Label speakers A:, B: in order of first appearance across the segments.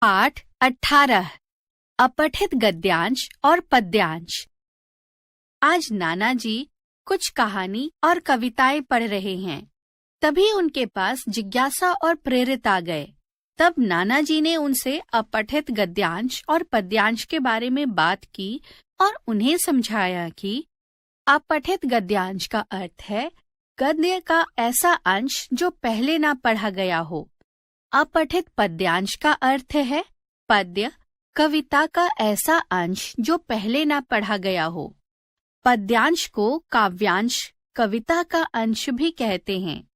A: पाठ 18 अपठित गद्यांश और पद्यांश। आज नाना जी कुछ कहानी और कविताएं पढ़ रहे हैं। तभी उनके पास जिज्ञासा और प्रेरित आ गए। तब नाना जी ने उनसे अपठित गद्यांश और पद्यांश के बारे में बात की और उन्हें समझाया कि अपठित गद्यांश का अर्थ है गद्य का ऐसा अंश जो पहले ना पढ़ा गया हो। अपठित पद्यांश का अर्थ है पद्य कविता का ऐसा अंश जो पहले ना पढ़ा गया हो। पद्यांश को काव्यांश कविता का अंश भी कहते हैं।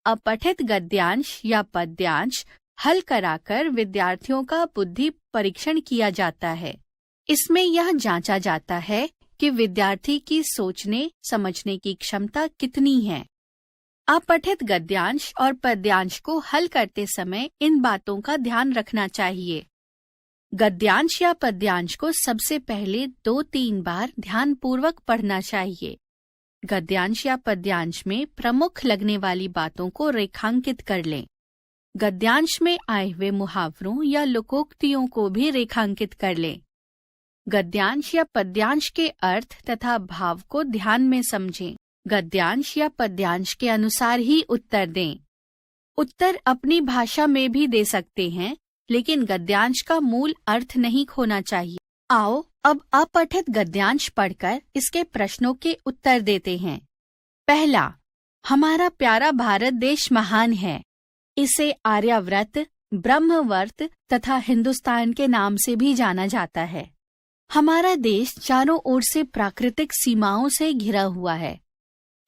A: अपठित गद्यांश या पद्यांश हल कराकर विद्यार्थियों का बुद्धि परीक्षण किया जाता है। इसमें यह जांचा जाता है कि विद्यार्थी की सोचने समझने की क्षमता कितनी है। अपठित गद्यांश और पद्यांश को हल करते समय इन बातों का ध्यान रखना चाहिए। गद्यांश या पद्यांश को सबसे पहले 2-3 बार ध्यानपूर्वक पढ़ना चाहिए। गद्यांश या पद्यांश में प्रमुख लगने वाली बातों को रेखांकित कर लें। गद्यांश में आए हुए मुहावरों या लोकोक्तियों को भी रेखांकित कर लें। गद्यांश या पद्यांश के अर्थ तथा भाव को ध्यान में समझें। गद्यांश या पद्यांश के अनुसार ही उत्तर दें। उत्तर अपनी भाषा में भी दे सकते हैं, लेकिन गद्यांश का मूल अर्थ नहीं खोना चाहिए। आओ अब अपठित गद्यांश पढ़कर इसके प्रश्नों के उत्तर देते हैं। पहला, हमारा प्यारा भारत देश महान है। इसे आर्यावर्त, ब्रह्मवर्त तथा हिंदुस्तान के नाम से भी जाना जाता है। हमारा देश चारों ओर से प्राकृतिक सीमाओं से घिरा हुआ है।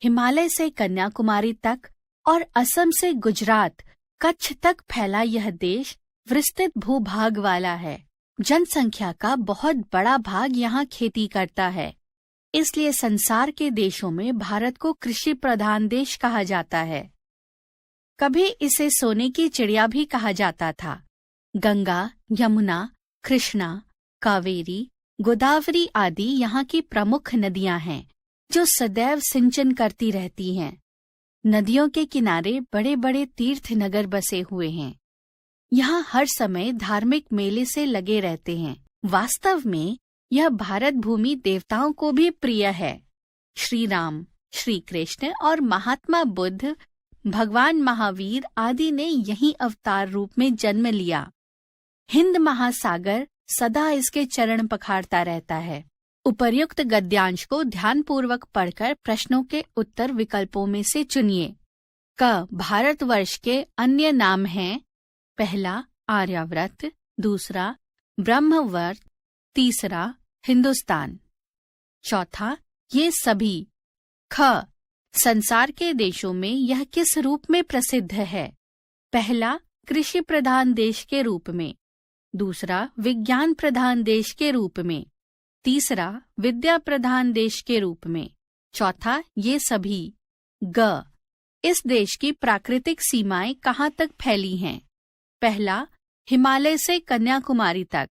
A: हिमालय से कन्याकुमारी तक और असम से गुजरात, कच्छ तक फैला यह देश विस्तृत भूभाग वाला है। जनसंख्या का बहुत बड़ा भाग यहाँ खेती करता है। इसलिए संसार के देशों में भारत को कृषि प्रधान देश कहा जाता है। कभी इसे सोने की चिड़िया भी कहा जाता था। गंगा, यमुना, कृष्णा, कावेरी, गोदावरी आदि यहाँ की प्रमुख नदियां हैं जो सदैव सिंचन करती रहती हैं। नदियों के किनारे बड़े बड़े तीर्थ नगर बसे हुए हैं। यहाँ हर समय धार्मिक मेले से लगे रहते हैं। वास्तव में यह भारत भूमि देवताओं को भी प्रिय है। श्री राम, श्री कृष्ण और महात्मा बुद्ध, भगवान महावीर आदि ने यहीं अवतार रूप में जन्म लिया। हिंद महासागर सदा इसके चरण पखारता रहता है। उपर्युक्त गद्यांश को ध्यानपूर्वक पढ़कर प्रश्नों के उत्तर विकल्पों में से चुनिए। क, भारतवर्ष के अन्य नाम हैं। पहला, आर्यावर्त, दूसरा, ब्रह्मवर्त, तीसरा, हिंदुस्तान, चौथा, ये सभी। ख, संसार के देशों में यह किस रूप में प्रसिद्ध है? पहला, कृषि प्रधान देश के रूप में, दूसरा, विज्ञान प्रधान देश के रूप में, तीसरा, विद्या प्रधान देश के रूप में, चौथा, ये सभी। ग, इस देश की प्राकृतिक सीमाएं कहाँ तक फैली हैं? पहला, हिमालय से कन्याकुमारी तक,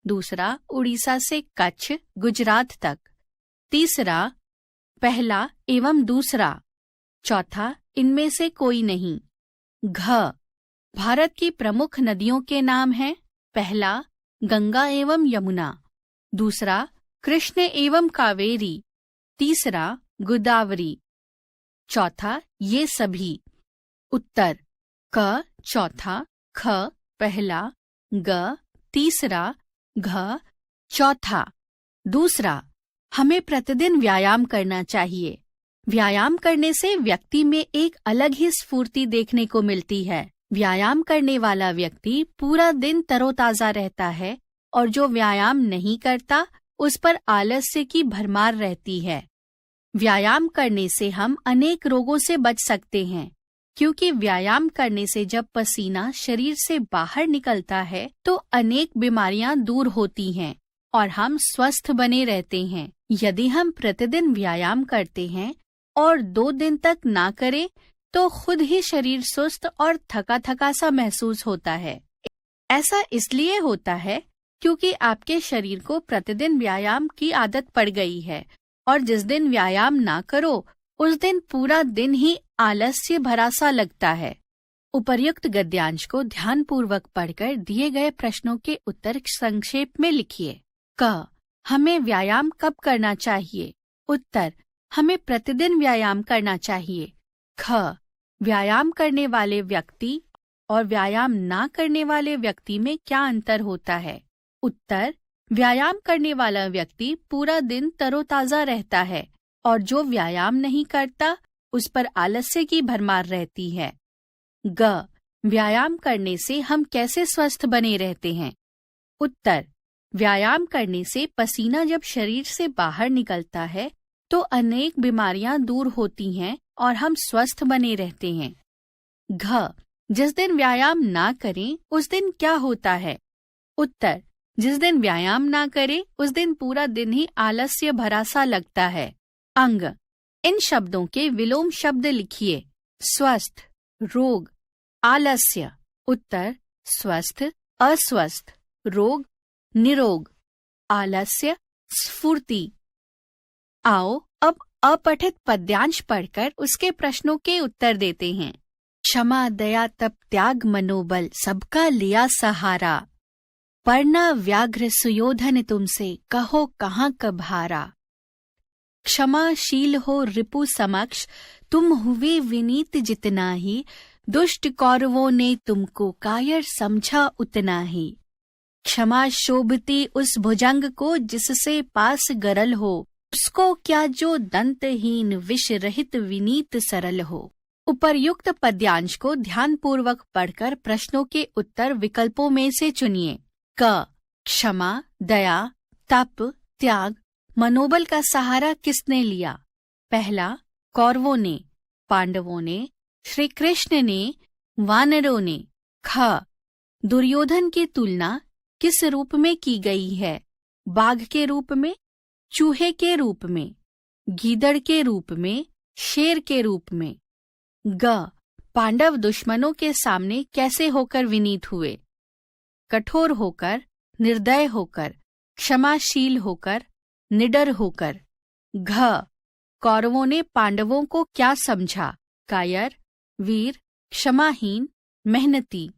A: दूसरा, उड़ीसा से कच्छ, गुजरात तक, तीसरा, पहला एवं दूसरा, चौथा, इनमें से कोई नहीं। घ, भारत की प्रमुख नदियों के नाम हैं। पहला, गंगा एवं यमुना, दूसरा, कृष्ण एवं कावेरी, तीसरा, गोदावरी, चौथा, ये सभी। उत्तर: क चौथा, ख पहला, ग तीसरा, घ चौथा। दूसरा, हमें प्रतिदिन व्यायाम करना चाहिए। व्यायाम करने से व्यक्ति में एक अलग ही स्फूर्ति देखने को मिलती है। व्यायाम करने वाला व्यक्ति पूरा दिन तरोताजा रहता है और जो व्यायाम नहीं करता उस पर आलस्य की भरमार रहती है। व्यायाम करने से हम अनेक रोगों से बच सकते हैं, क्योंकि व्यायाम करने से जब पसीना शरीर से बाहर निकलता है तो अनेक बीमारियां दूर होती हैं और हम स्वस्थ बने रहते हैं। यदि हम प्रतिदिन व्यायाम करते हैं और 2 दिन तक ना करें तो खुद ही शरीर सुस्त और थका थका सा महसूस होता है। ऐसा इसलिए होता है क्योंकि आपके शरीर को प्रतिदिन व्यायाम की आदत पड़ गई है और जिस दिन व्यायाम ना करो उस दिन पूरा दिन ही आलस्य भरा सा लगता है। उपर्युक्त गद्यांश को ध्यानपूर्वक पढ़कर दिए गए प्रश्नों के उत्तर संक्षेप में लिखिए। क, हमें व्यायाम कब करना चाहिए? उत्तर, हमें प्रतिदिन व्यायाम करना चाहिए। ख, व्यायाम करने वाले व्यक्ति और व्यायाम ना करने वाले व्यक्ति में क्या अंतर होता है? उत्तर, व्यायाम करने वाला व्यक्ति पूरा दिन तरोताजा रहता है और जो व्यायाम नहीं करता उस पर आलस्य की भरमार रहती है। ग, व्यायाम करने से हम कैसे स्वस्थ बने रहते हैं? उत्तर, व्यायाम करने से पसीना जब शरीर से बाहर निकलता है तो अनेक बीमारियां दूर होती हैं और हम स्वस्थ बने रहते हैं। घ, जिस दिन व्यायाम ना करें उस दिन क्या होता है? उत्तर, जिस दिन व्यायाम ना करें उस दिन पूरा दिन ही आलस्य भरा सा लगता है। अंग, इन शब्दों के विलोम शब्द लिखिए। स्वस्थ, रोग, आलस्य। उत्तर, स्वस्थ, अस्वस्थ, रोग, निरोग, आलस्य, स्फूर्ति। आओ अब अपठित पद्यांश पढ़कर उसके प्रश्नों के उत्तर देते हैं। क्षमा, दया, तप, त्याग, मनोबल सबका लिया सहारा। पढ़ना व्याघ्र सुयोधन तुमसे, कहो कहाँ कब हारा। क्षमाशील हो रिपु समक्ष, तुम हुए विनीत जितना ही, दुष्ट कौरवों ने तुमको कायर समझा उतना ही। क्षमा शोभती उस भुजंग को जिससे पास गरल हो, उसको क्या जो दंतहीन विष रहित विनीत सरल हो। उपर्युक्त पद्यांश को ध्यानपूर्वक पढ़कर प्रश्नों के उत्तर विकल्पों में से चुनिए। क, क्षमा, दया, तप, त्याग, मनोबल का सहारा किसने लिया? पहला, कौरवों ने, पांडवों ने, श्री कृष्ण ने, वानरों ने। ख, दुर्योधन की तुलना किस रूप में की गई है? बाघ के रूप में, चूहे के रूप में, गीदड़ के रूप में, शेर के रूप में। ग, पांडव दुश्मनों के सामने कैसे होकर विनीत हुए? कठोर होकर, निर्दय होकर, क्षमाशील होकर, निडर होकर। घ, कौरवों ने पांडवों को क्या समझा? कायर, वीर, क्षमाहीन, मेहनती।